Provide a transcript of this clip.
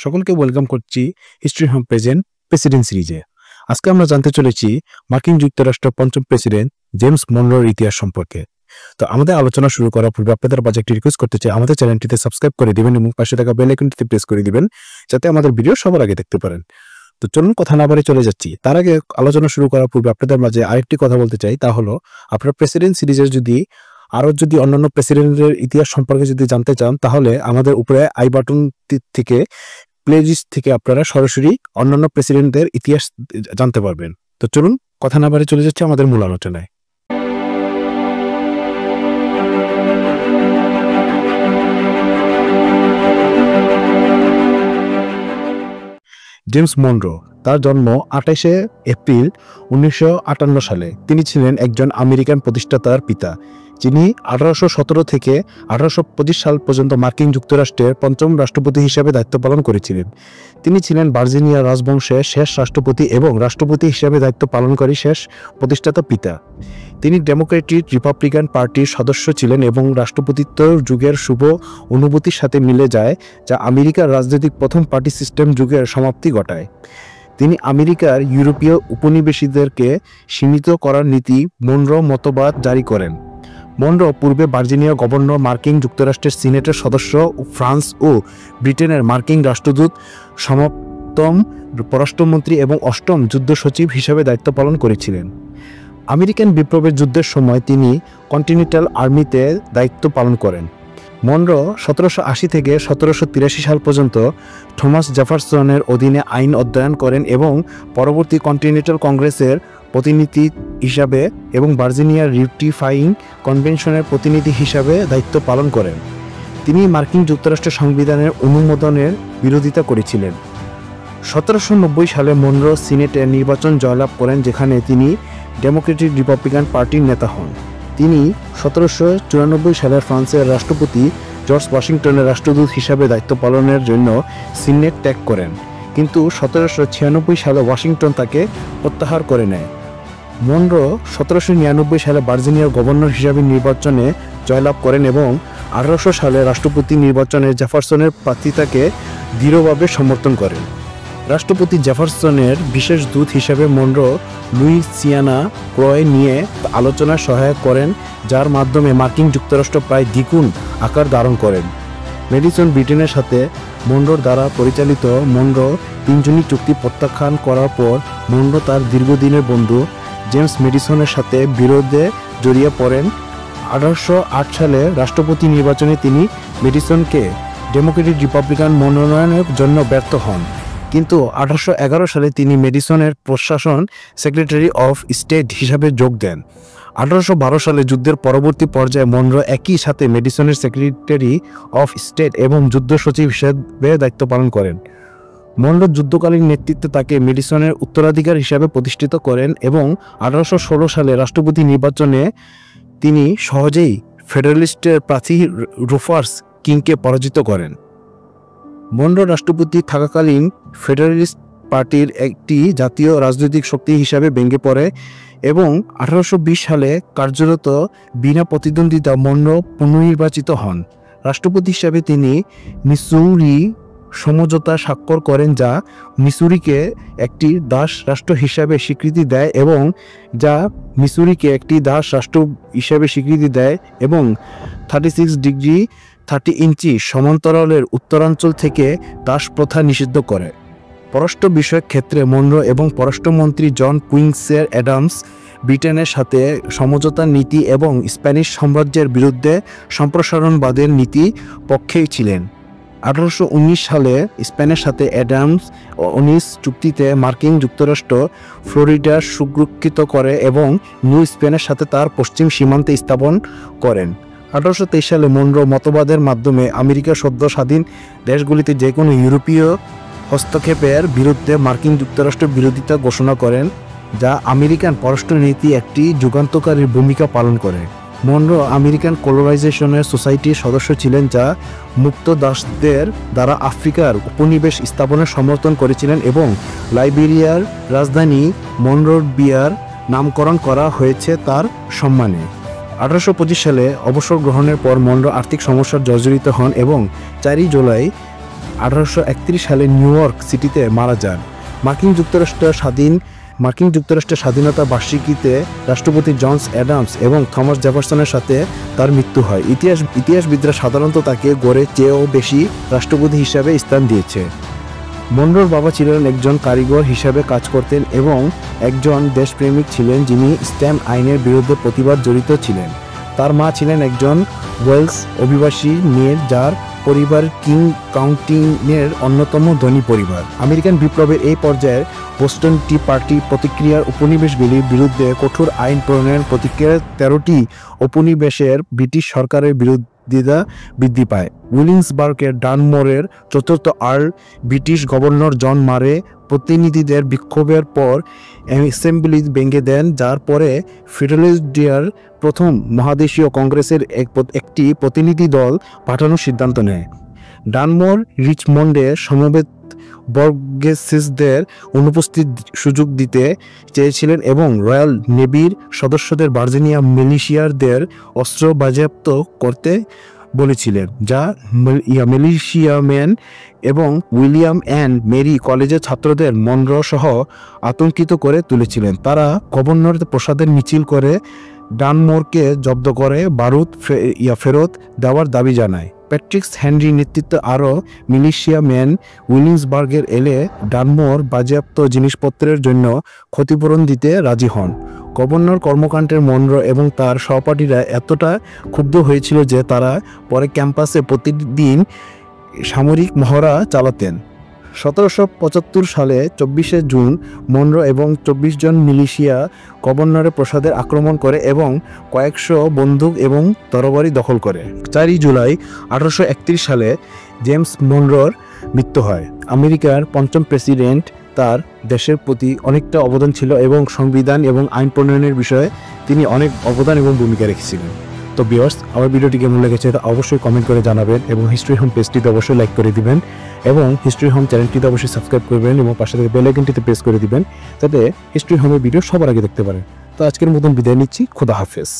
সকলকে ওয়েলকাম করছি history home present president সিরিজে। আজকে আমরা জানতে চলেছি মার্কিন যুক্তরাষ্ট্রের পঞ্চম প্রেসিডেন্ট জেমস মনরোর ইতিহাস সম্পর্কে। তো আমাদের আলোচনা শুরু করার পূর্বে আপনাদের মাঝে একটি রিকোয়েস্ট করতে চাই, আমাদের চ্যানেলটিতে সাবস্ক্রাইব করে দিবেন এবং পাশে থাকা বেল আইকনটিতে প্রেস করে দিবেন যাতে আমাদের ভিডিও সবার আগে দেখতে পারেন। তো চলুন কথা না বাড়িয়ে চলে যাচ্ছি। তার আগে আলোচনা শুরু করার পূর্বে আপনাদের মাঝে আরেকটি কথা বলতে চাই, তা হলো আপনারা প্রেসিডেন্ট সিরিজের যদি অন্যান্য প্রেসিডেন্টের ইতিহাস সম্পর্কে যদি জানতে চান, তাহলে আমাদের উপরে আই বাটন থেকে প্লেলিস্ট থেকে আপনারা সরাসরি অন্যান্য প্রেসিডেন্টদের ইতিহাস জানতে পারবেন। তো চলুন কথা না বাড়িয়ে চলে যাচ্ছে আমাদের মূল আলোচনায়। জেমস মনরো, তার জন্ম 28 এপ্রিল 1958 সালে। তিনি ছিলেন একজন আমেরিকান প্রতিষ্ঠাতার পিতা, যিনি 1817 থেকে 1825 সাল পর্যন্ত মার্কিন যুক্তরাষ্ট্রের পঞ্চম রাষ্ট্রপতি হিসেবে দায়িত্ব পালন করেছিলেন। তিনি ছিলেন ভার্জিনিয়া রাজবংশের শেষ রাষ্ট্রপতি এবং রাষ্ট্রপতি হিসেবে দায়িত্ব পালনকারী শেষ প্রতিষ্ঠাতা পিতা। তিনি ডেমোক্রেটিক রিপাবলিকান পার্টির সদস্য ছিলেন এবং রাষ্ট্রপতিত্ব যুগের শুভ অনুভূতির সাথে মিলে যায়, যা আমেরিকার রাজনৈতিক প্রথম পার্টি সিস্টেম যুগের সমাপ্তি ঘটায়। তিনি আমেরিকার ইউরোপীয় উপনিবেশিকদেরকে সীমিত করার নীতি মনরো মতবাদ জারি করেন। মনরো পূর্বে ভার্জিনিয়া গভর্নর, মার্কিন যুক্তরাষ্ট্রের সিনেটের সদস্য, ফ্রান্স ও ব্রিটেনের মার্কিন রাষ্ট্রদূত, সপ্তম পররাষ্ট্রমন্ত্রী এবং অষ্টম যুদ্ধ সচিব হিসেবে দায়িত্ব পালন করেছিলেন। আমেরিকান বিপ্লবের যুদ্ধের সময় তিনি কন্টিনেন্টাল আর্মিতে দায়িত্ব পালন করেন। মনরো 1780 থেকে 1783 সাল পর্যন্ত থমাস জেফারসনের অধীনে আইন অধ্যয়ন করেন এবং পরবর্তী কন্টিনেন্টাল কংগ্রেসের প্রতিনিধি হিসাবে এবং ভার্জিনিয়া রিটিফাইং কনভেনশনের প্রতিনিধি হিসাবে দায়িত্ব পালন করেন। তিনি মার্কিন যুক্তরাষ্ট্রের সংবিধানের অনুমোদনের বিরোধিতা করেছিলেন। 1790 সালে মনরো সিনেটে নির্বাচন জয়লাভ করেন, যেখানে তিনি ডেমোক্রেটিক রিপাবলিকান পার্টির নেতা হন। তিনি 1794 সালে ফ্রান্সের রাষ্ট্রপতি জর্জ ওয়াশিংটনের রাষ্ট্রদূত হিসাবে দায়িত্ব পালনের জন্য সিনেট ত্যাগ করেন, কিন্তু 1796 সালে ওয়াশিংটন তাকে প্রত্যাহার করে নেয়। মনরো 1799 সালে ভার্জিনিয়ার গভর্নর হিসাবে নির্বাচনে জয়লাভ করেন এবং 1800 সালে রাষ্ট্রপতি নির্বাচনে জেফারসনের প্রার্থিতাকে দৃঢ়ভাবে সমর্থন করেন। রাষ্ট্রপতি জেফারসনের বিশেষ দূত হিসেবে মনরো লুইসিয়ানা ক্রয় নিয়ে আলোচনায় সহায়তা করেন, যার মাধ্যমে মার্কিন যুক্তরাষ্ট্র প্রায় দ্বিগুণ আকার ধারণ করেন। মেডিসন ব্রিটেনের সাথে মনরোর দ্বারা পরিচালিত মনরো তিনজনী চুক্তি প্রত্যাখ্যান করার পর মনরো তার দীর্ঘদিনের বন্ধু জেমস মেডিসনের সাথে বিরোধে জড়িয়ে পড়েন। 1808 সালে রাষ্ট্রপতি নির্বাচনে তিনি মেডিসনকে ডেমোক্রেটিক রিপাবলিকান মনোনয়নের জন্য ব্যর্থ হন, কিন্তু 1811 সালে তিনি মেডিসনের প্রশাসন সেক্রেটারি অফ স্টেট হিসাবে যোগ দেন। 1812 সালে যুদ্ধের পরবর্তী পর্যায়ে মনরো একই সাথে মেডিসনের সেক্রেটারি অফ স্টেট এবং যুদ্ধ সচিব হিসেবে দায়িত্ব পালন করেন। মনরো যুদ্ধকালীন নেতৃত্বে তাকে মেডিসনের উত্তরাধিকার হিসাবে প্রতিষ্ঠিত করেন এবং 1816 সালে রাষ্ট্রপতি নির্বাচনে তিনি সহজেই ফেডারেলিস্টের প্রার্থী রুফাস কিংকে পরাজিত করেন। মনরো রাষ্ট্রপতি থাকাকালীন ফেডারেলিস্ট পার্টির একটি জাতীয় রাজনৈতিক শক্তি হিসাবে ভেঙে পড়ে এবং 1820 সালে কার্যরত বিনা প্রতিদ্বন্দ্বিতা মনরো পুনর্নির্বাচিত হন। রাষ্ট্রপতি হিসাবে তিনি মিসৌরি সমঝোতা স্বাক্ষর করেন, যা মিসৌরিকে একটি দাস রাষ্ট্র হিসাবে স্বীকৃতি দেয় এবং 36 ডিগ্রি 30 ইঞ্চি সমান্তরালের উত্তরাঞ্চল থেকে দাস প্রথা নিষিদ্ধ করে। পররাষ্ট্র বিষয়ক ক্ষেত্রে মনরো এবং পররাষ্ট্রমন্ত্রী জন কুইন্সি অ্যাডামস ব্রিটেনের সাথে সমঝোতার নীতি এবং স্প্যানিশ সাম্রাজ্যের বিরুদ্ধে সম্প্রসারণবাদের নীতি পক্ষেই ছিলেন। 1819 সালে স্পেনের সাথে অ্যাডামস 19 চুক্তিতে মার্কিন যুক্তরাষ্ট্র ফ্লোরিডা সুরক্ষিত করে এবং নিউ স্পেনের সাথে তার পশ্চিম সীমান্তে স্থাপন করেন। 1823 সালে মনরো মতবাদের মাধ্যমে আমেরিকার সদ্য স্বাধীন দেশগুলিতে যে কোনো ইউরোপীয় হস্তক্ষেপের বিরুদ্ধে মার্কিন যুক্তরাষ্ট্রের বিরোধিতা ঘোষণা করেন, যা আমেরিকান পররাষ্ট্রনীতি একটি যুগান্তকারী ভূমিকা পালন করে। মনরো আমেরিকান কলোনাইজেশনের সোসাইটির সদস্য ছিলেন, যা মুক্ত দাসদের দ্বারা আফ্রিকার উপনিবেশ স্থাপনের সমর্থন করেছিলেন এবং লাইবেরিয়ার রাজধানী মনরোভিয়ার নামকরণ করা হয়েছে তার সম্মানে। 1825 সালে অবসর গ্রহণের পর মনরো আর্থিক সমস্যার জর্জরিত হন এবং 4 জুলাই 1831 সালে নিউ ইয়র্ক সিটিতে মারা যান। মার্কিন যুক্তরাষ্ট্রের স্বাধীনতা বার্ষিকীতে রাষ্ট্রপতি জন অ্যাডামস এবং থমাস জেফারসনের সাথে তার মৃত্যু হয়। ইতিহাসবিদরা সাধারণত তাকে গড়ের চেয়েও বেশি রাষ্ট্রপতি হিসাবে স্থান দিয়েছে। মনরোর বাবা ছিলেন একজন কারিগর হিসাবে কাজ করতেন এবং একজন দেশপ্রেমিক ছিলেন যিনি স্ট্যাম্প আইনের বিরুদ্ধে প্রতিবাদ জড়িত ছিলেন। তার মা ছিলেন একজন ওয়েলস অভিবাসী মেয়ে, যার পরিবার কিং কাউন্টিংয়ের অন্যতম ধনী পরিবার। আমেরিকান বিপ্লবের এই পর্যায়ে বোস্টন টি পার্টি প্রতিক্রিয়ার উপনিবেশগুলির বিরুদ্ধে কঠোর আইন প্রণয়নের প্রতিক্রিয়ায় 13টি উপনিবেশের ব্রিটিশ সরকারের বিরোধিতা বৃদ্ধি পায়। উইলিয়ামসবার্গের ডানমোরের চতুর্থ আর্ল ব্রিটিশ গভর্নর জন মারে প্রতিনিধিদের বিক্ষোভের পর অ্যাসেম্বলি ভেঙে দেন, যার পরে ফিলাডেলফিয়ার প্রথম মহাদেশীয় কংগ্রেসের একটি প্রতিনিধি দল পাঠানোর সিদ্ধান্ত নেয়। ডানমোর রিচমন্ডে সমবেত বর্গেসদের অনুপস্থিত সুযোগ দিতে চেয়েছিলেন এবং রয়্যাল নেভির সদস্যদের ভার্জিনিয়া মিলিশিয়াদের অস্ত্র বাজেয়াপ্ত করতে বলেছিলেন, যা মিলিশিয়াম্যান এবং উইলিয়াম অ্যান্ড মেরি কলেজের ছাত্রদের মনরো সহ আতঙ্কিত করে তুলেছিলেন। তারা গভর্নরের প্রাসাদের মিছিল করে ডানমোরকে জব্দ করে বারুদ ফেরত দেওয়ার দাবি জানায়। প্যাট্রিক হেনরি নেতৃত্বে আরও মিলিশিয়াম্যান উইলিয়ামসবার্গের এলে ডানমোর বাজেয়াপ্ত জিনিসপত্রের জন্য ক্ষতিপূরণ দিতে রাজি হন। গভর্নর কর্মকাণ্ডের মনরো এবং তার সহপাঠীরা এতটা ক্ষুব্ধ হয়েছিল যে তারা পরে ক্যাম্পাসে প্রতিদিন সামরিক মহড়া চালাতেন। 1775 সালে 24শে জুন মনরো এবং 24 জন মিলিশিয়া গভর্নরের প্রাসাদের আক্রমণ করে এবং কয়েকশো বন্দুক এবং তরবারি দখল করে। 4 জুলাই 1831 সালে জেমস মনরোর মৃত্যু হয়। আমেরিকার পঞ্চম প্রেসিডেন্ট। তার দেশের প্রতি অনেকটা অবদান ছিল এবং সংবিধান এবং আইন প্রণয়নের বিষয়ে তিনি অনেক অবদান এবং ভূমিকা রেখেছিলেন। তো ভিউয়ার্স, আমার ভিডিওটি কেমন লেগেছে তা অবশ্যই কমেন্ট করে জানাবেন এবং হিস্ট্রি হোম পেজটিতে অবশ্যই লাইক করে দিবেন এবং হিস্ট্রি হোম চ্যানেলটিতে অবশ্যই সাবস্ক্রাইব করবেন এবং পাশে থেকে বেল আইকনটিতে প্রেস করে দিবেন যাতে হিস্ট্রি হোমের ভিডিও সবার আগে দেখতে পারেন। তো আজকের মতন বিদায় নিচ্ছি। খোদা হাফেজ।